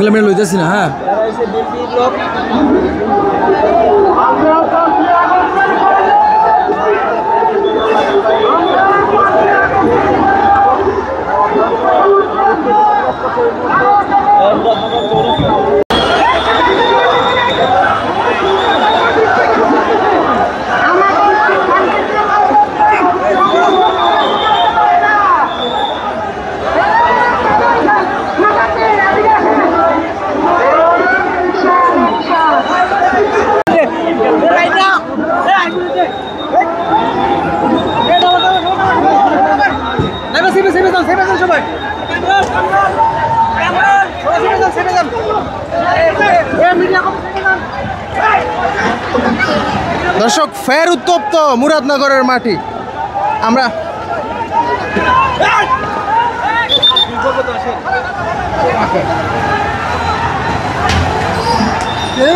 ফেলে মেরে লইতেছি না। হ্যাঁ দর্শক, ফের উত্তপ্ত মুরাদনগরের মাটি। আমরা এই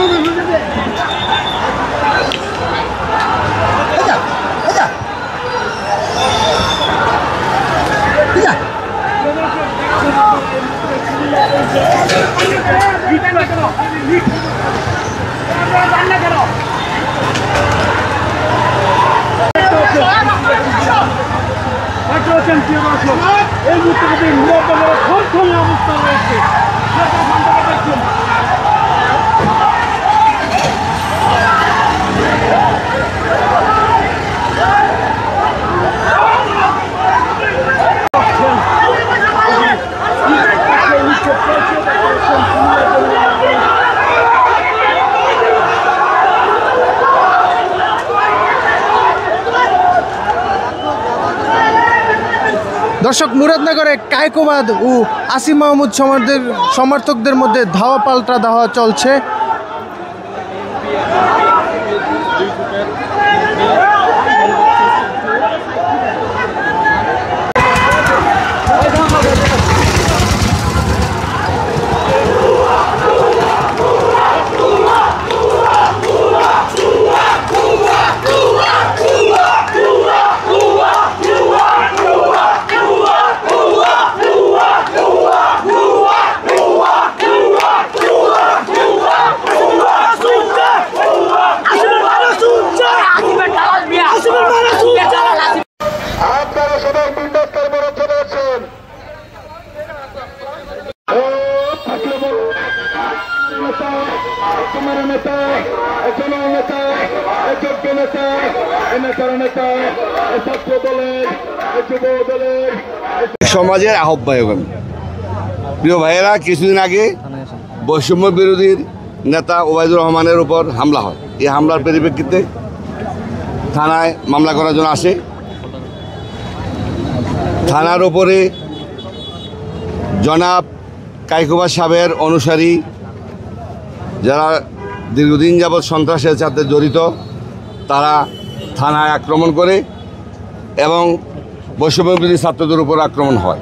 মুহূর্তে মুরাদনগরের থমথমে অবস্থা রয়েছে। দর্শক, মুরাদনগরে কায়কোবাদ ও আসিম মাহমুদ সমর্থকদের মধ্যে ধাওয়া পাল্টা ধাওয়া চলছে। সমাজের আহ্বায়ক আমি। প্রিয় ভাইয়েরা, কিছুদিন আগে বৈষম্য বিরোধীর নেতা ওবায়দুর রহমানের উপর হামলা হয়। এই হামলার পরিপ্রেক্ষিতে থানায় মামলা করার জন্য আসে। থানার ওপরে জনাব কায়কোবাদ সাহেবের অনুসারী যারা দীর্ঘদিন যাবৎ সন্ত্রাসের সাথে জড়িত, তারা থানায় আক্রমণ করে এবং বৈষম্য বিরোধী ছাত্রদের উপর আক্রমণ হয়।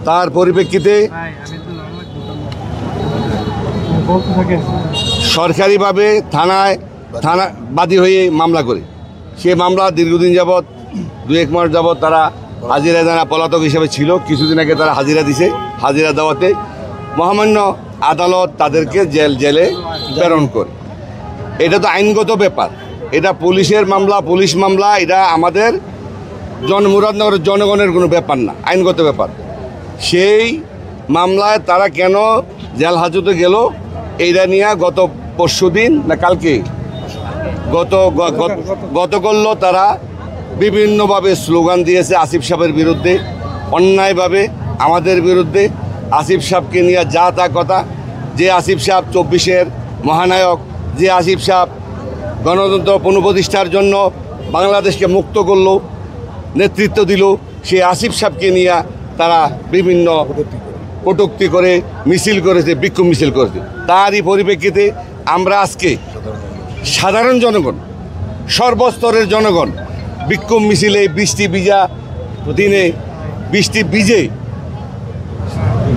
তার পরিপ্রেক্ষিতে সরকারিভাবে থানা বাদী হয়ে মামলা করে, সে মামলা দীর্ঘদিন যাবৎ 2-1 মাস যাবৎ তারা হাজিরা দেনা পলাতক হিসেবে ছিল। কিছুদিন আগে তারা হাজিরা দিছে। হাজিরা দেওয়াতে মহামান্য আদালত তাদেরকে জেলে প্রেরণ করে। এটা তো আইনগত ব্যাপার, এটা পুলিশের মামলা, পুলিশ মামলা। এটা আমাদের মুরাদনগরের জনগণের কোনো ব্যাপার না, আইনগত ব্যাপার। সেই মামলায় তারা কেন জেল হাজতে গেল, এইটা নিয়ে গত পরশুদিন না কালকে গতকাল তারা বিভিন্নভাবে স্লোগান দিয়েছে আসিফ সাহেবের বিরুদ্ধে, অন্যায়ভাবে আমাদের বিরুদ্ধে। আসিফ সাহেবকে নিয়ে যা তা কথা, যে আসিফ সাহেব 24-এর মহানায়ক, যে আসিফ সাহেব গণতন্ত্র পুনঃপ্রতিষ্ঠার জন্য বাংলাদেশকে মুক্ত করলো, নেতৃত্ব দিল, সেই আসিফ সাহেবকে নিয়ে তারা বিভিন্ন কটূক্তি করে মিছিল করেছে, বিক্ষোভ মিছিল করেছে। তারই পরিপ্রেক্ষিতে আমরা আজকে সাধারণ জনগণ, সর্বস্তরের জনগণ বিক্ষোভ মিছিলে বৃষ্টি ভিজা দিনে, বৃষ্টি ভিজে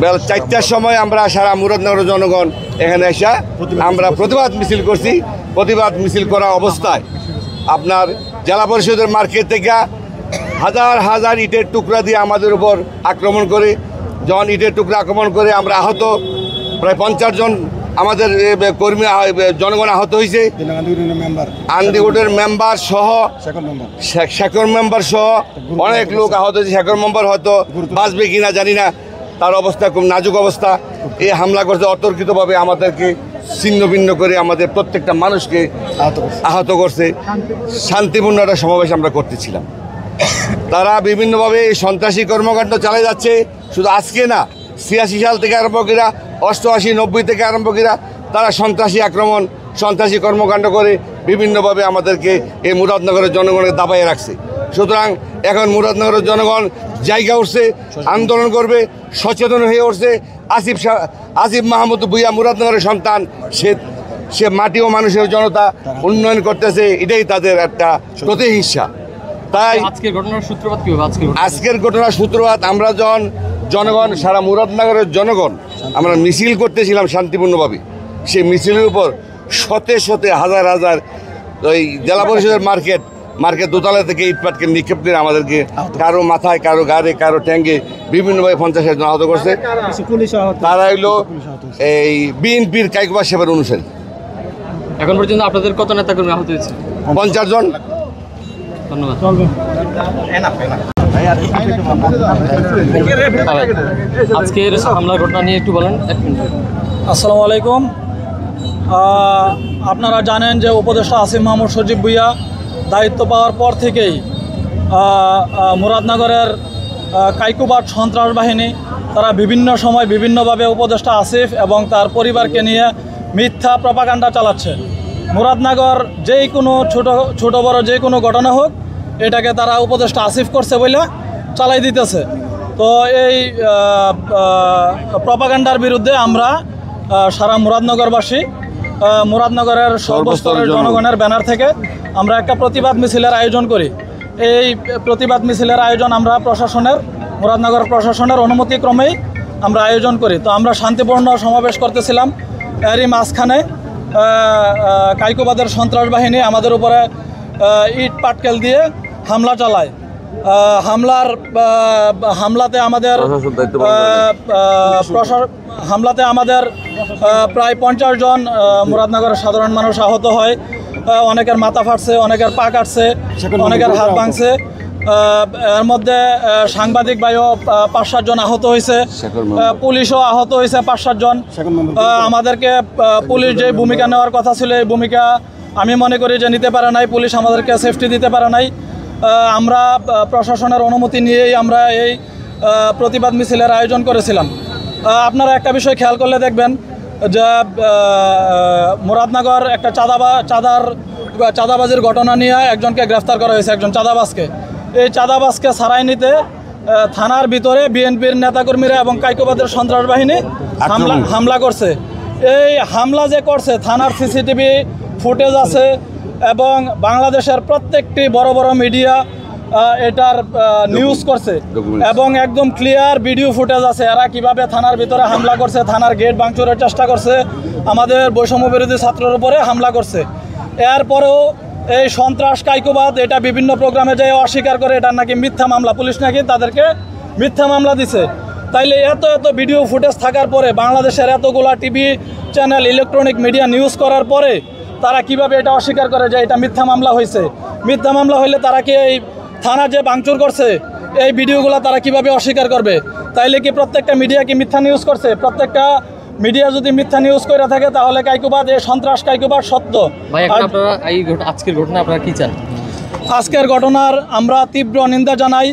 বেলা 4টার সময় আমরা সারা মুরাদনগরের জনগণ এখানে এসে আমরা প্রতিবাদ মিছিল করছি। প্রতিবাদ মিছিল করা অবস্থায় আপনার জেলা পরিষদের মার্কেট থেকে হাজার হাজার ইটের টুকরা দিয়ে আমাদের উপর আক্রমণ করে। যখন ইটের টুকরা আক্রমণ করে আমরা আহত প্রায় 50 জন আমাদের কর্মী জনগণ আহত হয়েছে। আন্দিগুটের মেম্বার সহ শেখর মেম্বার সহ অনেক লোক আহত হয়েছে। শেখর মেম্বার হয়তো বাঁচবে কিনা জানি না, তার অবস্থা খুব নাজুক অবস্থা। এই হামলা করতে অতর্কিতভাবে আমাদেরকে ছিন্ন ভিন্ন করে আমাদের প্রত্যেকটা মানুষকে আহত করছে। শান্তিপূর্ণ একটা সমাবেশ আমরা করতেছিলাম, তারা বিভিন্নভাবে এই সন্ত্রাসী কর্মকাণ্ড চালিয়ে যাচ্ছে। শুধু আজকে না, 86 সাল থেকে আরম্ভ করা, 88, 90 থেকে আরম্ভ করা তারা সন্ত্রাসী আক্রমণ, সন্ত্রাসী কর্মকাণ্ড করে বিভিন্নভাবে আমাদেরকে এই মুরাদনগরের জনগণকে দাবাইয়ে রাখছে। সুতরাং এখন মুরাদনগরের জনগণ জায়গা উঠছে, আন্দোলন করবে, সচেতন হয়ে উঠছে। আসিফ মাহমুদ ভূঁইয়া মুরাদনগরের সন্তান, সে মাটি ও মানুষের জনতা উন্নয়ন করতেছে, এটাই তাদের একটা প্রতিহিংসা। তাই আজকের ঘটনার সূত্রপাত আমরা জনগণ, সারা মুরাদনগরের জনগণ আমরা মিছিল করতেছিলাম শান্তিপূর্ণভাবে। সেই মিছিলের উপর শতে হাজার ওই জেলা পরিষদের মার্কেট দোতলা থেকে ইটপাটকে নিক্ষেপ করে আমাদেরকে কারো মাথায়, কারো গাড়ে, কারো ট্যাঙ্কে বিভিন্নভাবে 50 জন আহত করছে। তারা হইলো এই বিএনপির কাইকুবা সাহেবের অনুসারী। এখন পর্যন্ত আপনাদের কত নেতাকর্মী আহত হয়েছে? 50 জন। ধন্যবাদ। আজকের হামলার ঘটনা নিয়ে একটু বলেন। আসসালামু আলাইকুম। আপনারা জানেন যে উপদেষ্টা আসিফ মাহমুদ সজীব ভূঁইয়া দায়িত্ব পাওয়ার পর থেকেই মুরাদনগরের কাইকুবাট সন্ত্রাস বাহিনী তারা বিভিন্ন সময় বিভিন্নভাবে উপদেষ্টা আসিফ এবং তার পরিবারকে নিয়ে মিথ্যা প্রপাগান্ডা চালাচ্ছে। মুরাদনগর যেই কোনো ছোট বড় যে কোনো ঘটনা হোক, এটাকে তারা উপদেষ্টা আসিফ করছে বলে চালাই দিতেছে। তো এই প্রপাগান্ডার বিরুদ্ধে আমরা সারা মুরাদনগরবাসী, মুরাদনগরের সর্বস্তরের জনগণের ব্যানার থেকে আমরা একটা প্রতিবাদ মিছিলের আয়োজন করি। এই প্রতিবাদ মিছিলের আয়োজন আমরা মুরাদনগর প্রশাসনের অনুমতিক্রমেই আমরা আয়োজন করি। তো আমরা শান্তিপূর্ণ সমাবেশ করতেছিলাম, এরই মাঝখানে কাইকুবাদের সন্ত্রাস বাহিনী আমাদের উপরে ইট পাটকেল দিয়ে হামলা চালায়। হামলাতে আমাদের প্রায় 50 জন মুরাদনগরের সাধারণ মানুষ আহত হয়। অনেকের মাথা ফাটছে, অনেকের পা কাটছে, অনেকের হাত ভাঙছে। এর মধ্যে সাংবাদিক ভাইও 5-7 জন আহত হয়েছে, পুলিশও আহত হয়েছে 5-7 জন। আমাদেরকে পুলিশ যে ভূমিকা নেওয়ার কথা ছিল, এই ভূমিকা আমি মনে করি যে নিতে পারে নাই। পুলিশ আমাদেরকে সেফটি দিতে পারে নাই। আমরা প্রশাসনের অনুমতি নিয়েই আমরা এই প্রতিবাদ মিছিলের আয়োজন করেছিলাম। আপনারা একটা বিষয় খেয়াল করলে দেখবেন যে মুরাদনগর একটা চাঁদাবাজির ঘটনা নিয়ে একজনকে গ্রেফতার করা হয়েছে, একজন চাঁদাবাজকে। এই চাঁদাবাজকে ছাড়াই নিতে থানার ভিতরে বিএনপির নেতাকর্মীরা এবং কাইকুবাদের সন্ত্রাস বাহিনী হামলা করছে। এই হামলা যে করছে, থানার সিসিটিভি ফুটেজ আছে এবং বাংলাদেশের প্রত্যেকটি বড় বড় মিডিয়া এটার নিউজ করছে এবং একদম ক্লিয়ার ভিডিও ফুটেজ আছে। এরা কিভাবে থানার ভিতরে হামলা করছে, থানার গেট ভাঙচুরের চেষ্টা করছে, আমাদের বৈষম্য বিরোধী ছাত্রের উপরে হামলা করছে। এরপরেও এই সন্ত্রাস কাইকুবাদ এটা বিভিন্ন প্রোগ্রামে যেয়ে অস্বীকার করে এটা নাকি মিথ্যা মামলা, পুলিশ নাকি তাদেরকে মিথ্যা মামলা দিছে। তাইলে এত ভিডিও ফুটেজ থাকার পরে, বাংলাদেশের এতগুলা TV channel, electronic media news করার পরে তারা কিভাবে এটা অস্বীকার করে যে এটা মিথ্যা মামলা হয়েছে? মিথ্যা মামলা হইলে তারা কি এই থানা যে ভাঙচুর করছে এই ভিডিওগুলো তারা কিভাবে অস্বীকার করবে? তাইলে কি প্রত্যেকটা মিডিয়া কি মিথ্যা নিউজ করছে? প্রত্যেকটা মিডিয়া যদি মিথ্যা নিউজ করে থাকে তাহলে কাইকুবাদ, এই সন্ত্রাস কাইকুবাদ সত্য। আজকের ঘটনা আপনারা কি চান? আজকের ঘটনার আমরা তীব্র নিন্দা জানাই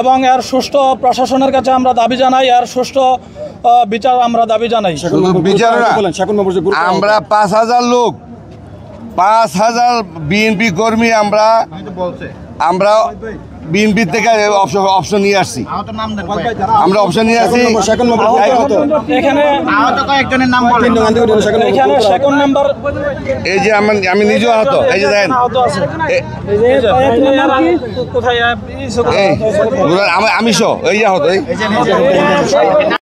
এবং এর সুষ্ঠু প্রশাসনের কাছে আমরা দাবি জানাই, এর সুষ্ঠু বিচার আমরা দাবি জানাই। আমরা 5000 লোক, 5000 বিএনপি কর্মী আমরা বিএনপি থেকে অপশন নিয়ে আসছি। আমরা অপশন নিয়ে আসছি। এখানে সেকেন্ড নাম্বার, এই যে আমি নিজেও আহত, এই যে দেখেন আমি সহ এই যে আহত।